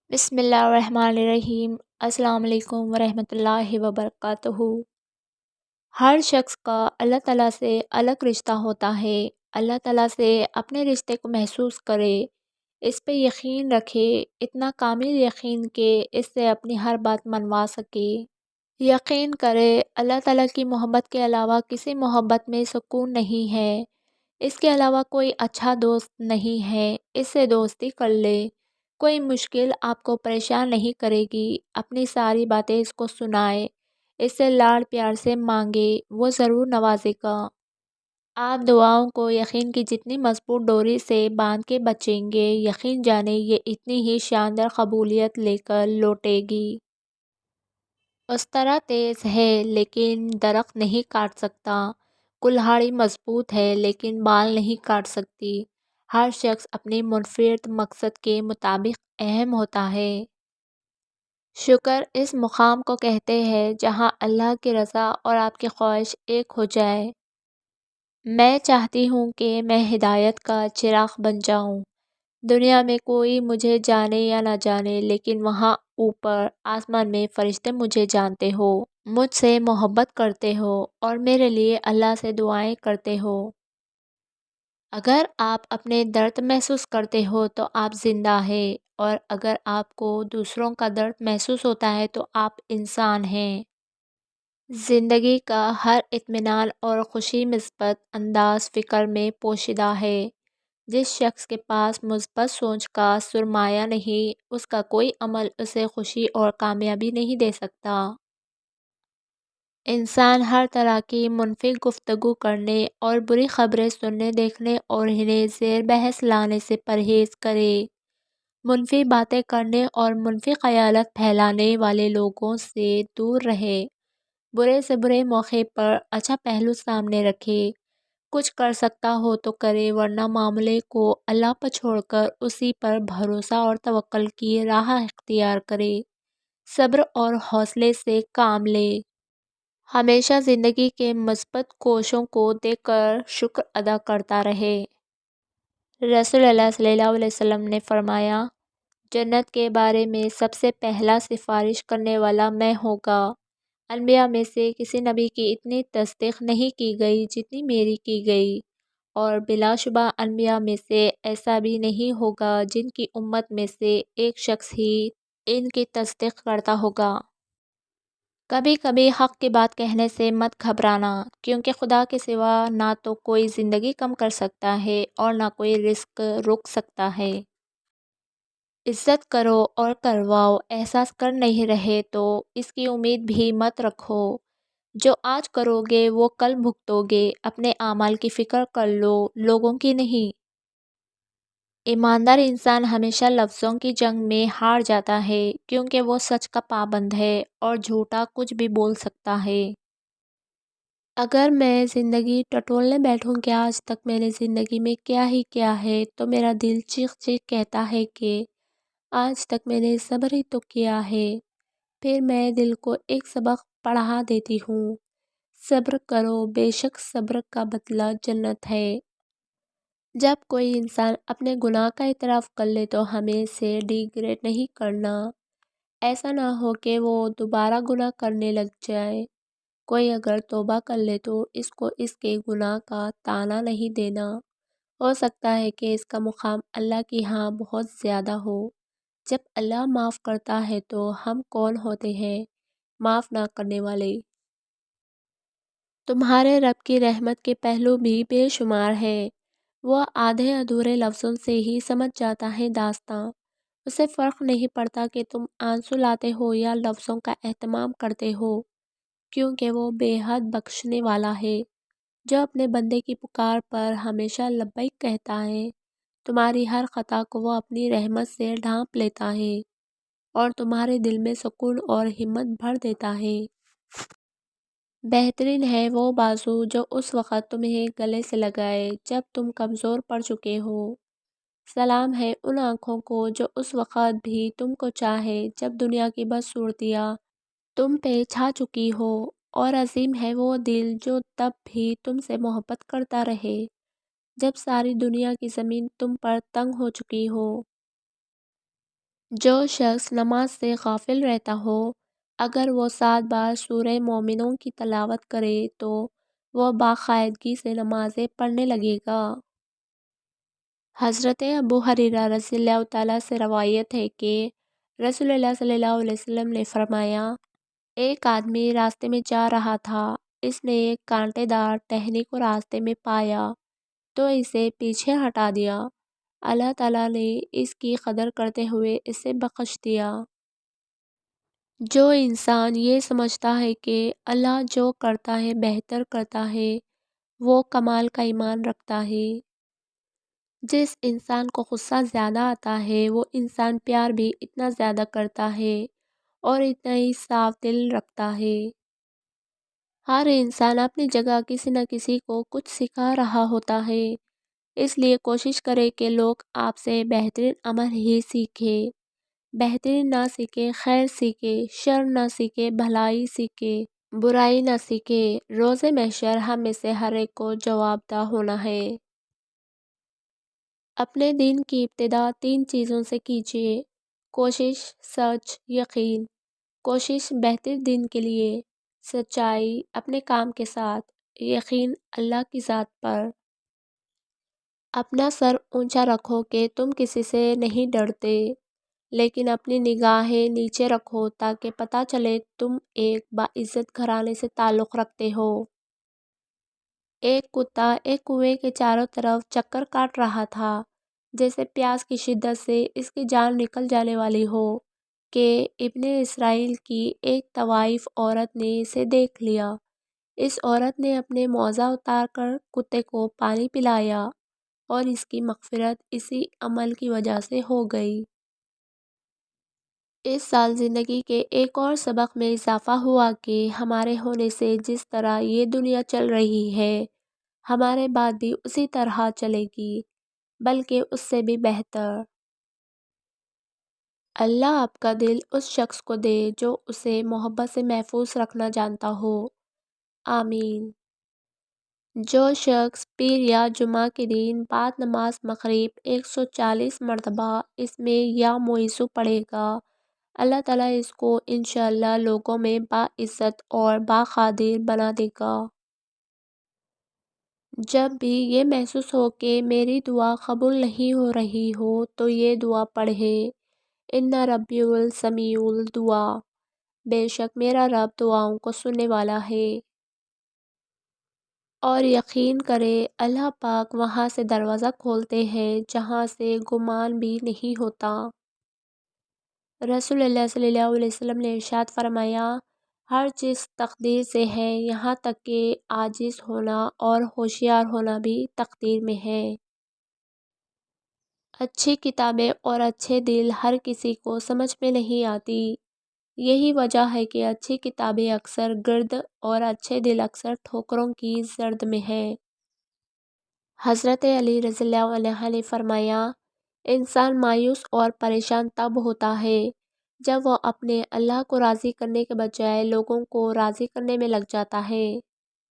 بسم اللہ الرحمن الرحیم۔ السلام علیکم ورحمۃ اللہ وبرکاتہ۔ ہر شخص کا اللہ تعالیٰ سے الگ رشتہ ہوتا ہے۔ اللہ تعالیٰ سے اپنے رشتے کو محسوس کرے، اس پہ یقین رکھے، اتنا کامل یقین کہ اس سے اپنی ہر بات منوا سکے۔ یقین کرے اللہ تعالیٰ کی محبت کے علاوہ کسی محبت میں سکون نہیں ہے، اس کے علاوہ کوئی اچھا دوست نہیں ہے، اس سے دوستی کر لے۔ کوئی مشکل آپ کو پریشان نہیں کرے گی، اپنی ساری باتیں اس کو سنائے، اس سے لاڑ پیار سے مانگے، وہ ضرور نوازے گا۔ آپ دعاؤں کو یقین کی جتنی مضبوط ڈوری سے باندھ کے بچیں گے، یقین جانے یہ اتنی ہی شاندار قبولیت لے کر لوٹے گی۔ استرا تیز ہے لیکن درخت نہیں کاٹ سکتا، کلہاڑی مضبوط ہے لیکن بال نہیں کاٹ سکتی۔ ہر شخص اپنے منفرد مقصد کے مطابق اہم ہوتا ہے۔ شکر اس مقام کو کہتے ہیں جہاں اللہ کی رضا اور آپ کی خواہش ایک ہو جائے۔ میں چاہتی ہوں کہ میں ہدایت کا چراغ بن جاؤں۔ دنیا میں کوئی مجھے جانے یا نہ جانے، لیکن وہاں اوپر آسمان میں فرشتے مجھے جانتے ہو، مجھ سے محبت کرتے ہو اور میرے لیے اللہ سے دعائیں کرتے ہو۔ اگر آپ اپنے درد محسوس کرتے ہو تو آپ زندہ ہیں، اور اگر آپ کو دوسروں کا درد محسوس ہوتا ہے تو آپ انسان ہیں۔ زندگی کا ہر اطمینان اور خوشی مثبت انداز فکر میں پوشیدہ ہے۔ جس شخص کے پاس مثبت سوچ کا سرمایہ نہیں، اس کا کوئی عمل اسے خوشی اور کامیابی نہیں دے سکتا۔ انسان ہر طرح کی منفی گفتگو کرنے اور بری خبریں سننے دیکھنے اور انہیں زیر بحث لانے سے پرہیز کرے۔ منفی باتیں کرنے اور منفی خیالات پھیلانے والے لوگوں سے دور رہے۔ برے سے برے موقع پر اچھا پہلو سامنے رکھے۔ کچھ کر سکتا ہو تو کرے، ورنہ معاملے کو اللہ پر چھوڑ کر اسی پر بھروسہ اور توکل کی راہ اختیار کرے۔ صبر اور حوصلے سے کام لے۔ ہمیشہ زندگی کے مثبت کوشوں کو دیکھ کر شکر ادا کرتا رہے۔ رسول اللہ صلی اللہ علیہ وسلم نے فرمایا، جنت کے بارے میں سب سے پہلا سفارش کرنے والا میں ہوگا۔ انبیاء میں سے کسی نبی کی اتنی تصدیق نہیں کی گئی جتنی میری کی گئی، اور بلا شبہ انبیاء میں سے ایسا بھی نہیں ہوگا جن کی امت میں سے ایک شخص ہی ان کی تصدیق کرتا ہوگا۔ کبھی کبھی حق کی بات کہنے سے مت گھبرانا، کیونکہ خدا کے سوا نہ تو کوئی زندگی کم کر سکتا ہے اور نہ کوئی رزق روک سکتا ہے۔ عزت کرو اور کرواؤ، احساس کر نہیں رہے تو اس کی امید بھی مت رکھو۔ جو آج کرو گے وہ کل بھگتو گے۔ اپنے اعمال کی فکر کر لو، لوگوں کی نہیں۔ ایماندار انسان ہمیشہ لفظوں کی جنگ میں ہار جاتا ہے، کیونکہ وہ سچ کا پابند ہے اور جھوٹا کچھ بھی بول سکتا ہے۔ اگر میں زندگی ٹٹولنے بیٹھوں کہ آج تک میں نے زندگی میں کیا ہی کیا ہے، تو میرا دل چیخ چیخ کہتا ہے کہ آج تک میں نے صبر ہی تو کیا ہے۔ پھر میں دل کو ایک سبق پڑھا دیتی ہوں، صبر کرو، بے شک صبر کا بدلہ جنت ہے۔ جب کوئی انسان اپنے گناہ کا اعتراف کر لے تو ہمیں اسے ڈیگریڈ نہیں کرنا۔ ایسا نہ ہو کہ وہ دوبارہ گناہ کرنے لگ جائے۔ کوئی اگر توبہ کر لے تو اس کو اس کے گناہ کا طعنہ نہیں دینا۔ ہو سکتا ہے کہ اس کا مقام اللہ کی ہاں بہت زیادہ ہو۔ جب اللہ معاف کرتا ہے تو ہم کون ہوتے ہیں معاف نہ کرنے والے؟ تمہارے رب کی رحمت کے پہلو بھی بے شمار ہیں۔ وہ آدھے ادھورے لفظوں سے ہی سمجھ جاتا ہے داستاں۔ اسے فرق نہیں پڑتا کہ تم آنسو لاتے ہو یا لفظوں کا اہتمام کرتے ہو، کیونکہ وہ بے حد بخشنے والا ہے، جو اپنے بندے کی پکار پر ہمیشہ لبیک کہتا ہے۔ تمہاری ہر خطا کو وہ اپنی رحمت سے ڈھانپ لیتا ہے اور تمہارے دل میں سکون اور ہمت بھر دیتا ہے۔ بہترین ہے وہ بازو جو اس وقت تمہیں گلے سے لگائے جب تم کمزور پڑ چکے ہو۔ سلام ہے ان آنکھوں کو جو اس وقت بھی تم کو چاہے جب دنیا کی بدصورتیاں تم پہ چھا چکی ہو، اور عظیم ہے وہ دل جو تب بھی تم سے محبت کرتا رہے جب ساری دنیا کی زمین تم پر تنگ ہو چکی ہو۔ جو شخص نماز سے غافل رہتا ہو، اگر وہ 7 بار سورہ مومنون کی تلاوت کرے تو وہ باقاعدگی سے نمازیں پڑھنے لگے گا۔ حضرت ابو ہریرہ رضی اللہ تعالیٰ سے روایت ہے کہ رسول اللہ صلی اللہ علیہ وسلم نے فرمایا، ایک آدمی راستے میں جا رہا تھا، اس نے ایک کانٹے دار ٹہنی کو راستے میں پایا تو اسے پیچھے ہٹا دیا۔ اللہ تعالیٰ نے اس کی قدر کرتے ہوئے اسے بخش دیا۔ جو انسان یہ سمجھتا ہے کہ اللہ جو کرتا ہے بہتر کرتا ہے، وہ کمال کا ایمان رکھتا ہے۔ جس انسان کو غصہ زیادہ آتا ہے، وہ انسان پیار بھی اتنا زیادہ کرتا ہے اور اتنا ہی صاف دل رکھتا ہے۔ ہر انسان اپنی جگہ کسی نہ کسی کو کچھ سکھا رہا ہوتا ہے، اس لیے کوشش کرے کہ لوگ آپ سے بہترین عمل ہی سیکھے، بہترین نہ سیکھے، خیر سیکھے، شر نہ سیکھے، بھلائی سیکھے، برائی نہ سیکھے۔ روز محشر ہم میں سے ہر ایک کو جواب دہ ہونا ہے۔ اپنے دین کی ابتدا 3 چیزوں سے کیجیے: کوشش، سچ، یقین۔ کوشش بہتر دین کے لیے، سچائی اپنے کام کے ساتھ، یقین اللہ کی ذات پر۔ اپنا سر اونچا رکھو کہ تم کسی سے نہیں ڈرتے، لیکن اپنی نگاہیں نیچے رکھو تاکہ پتہ چلے تم ایک باعزت گھرانے سے تعلق رکھتے ہو۔ ایک کتا ایک کنویں کے چاروں طرف چکر کاٹ رہا تھا، جیسے پیاس کی شدت سے اس کی جان نکل جانے والی ہو، کہ ابن اسرائیل کی ایک طوائف عورت نے اسے دیکھ لیا۔ اس عورت نے اپنے موزہ اتار کر کتے کو پانی پلایا اور اس کی مغفرت اسی عمل کی وجہ سے ہو گئی۔ اس سال زندگی کے ایک اور سبق میں اضافہ ہوا کہ ہمارے ہونے سے جس طرح یہ دنیا چل رہی ہے، ہمارے بعد بھی اسی طرح چلے گی، بلکہ اس سے بھی بہتر۔ اللہ آپ کا دل اس شخص کو دے جو اسے محبت سے محفوظ رکھنا جانتا ہو، آمین۔ جو شخص پیر یا جمعہ کے دن بعد نماز مغرب 140 مرتبہ اس میں یا موعظہ پڑھے گا، اللہ تعالیٰ اس کو انشاءاللہ لوگوں میں باعزت اور باقدر بنا دے گا۔ جب بھی یہ محسوس ہو کہ میری دعا قبول نہیں ہو رہی ہو تو یہ دعا پڑھے، ان ربی السمیع الدعاء، بے شک میرا رب دعاؤں کو سننے والا ہے۔ اور یقین کرے اللہ پاک وہاں سے دروازہ کھولتے ہیں جہاں سے گمان بھی نہیں ہوتا۔ رسول اللہ صلی اللہ علیہ وسلم نے ارشاد فرمایا، ہر چیز تقدیر سے ہے، یہاں تک کہ عاجز ہونا اور ہوشیار ہونا بھی تقدیر میں ہے۔ اچھی کتابیں اور اچھے دل ہر کسی کو سمجھ میں نہیں آتی، یہی وجہ ہے کہ اچھی کتابیں اکثر گرد اور اچھے دل اکثر ٹھوکروں کی زرد میں ہیں۔ حضرت علی رضی اللہ عنہ نے فرمایا، انسان مایوس اور پریشان تب ہوتا ہے جب وہ اپنے اللہ کو راضی کرنے کے بجائے لوگوں کو راضی کرنے میں لگ جاتا ہے۔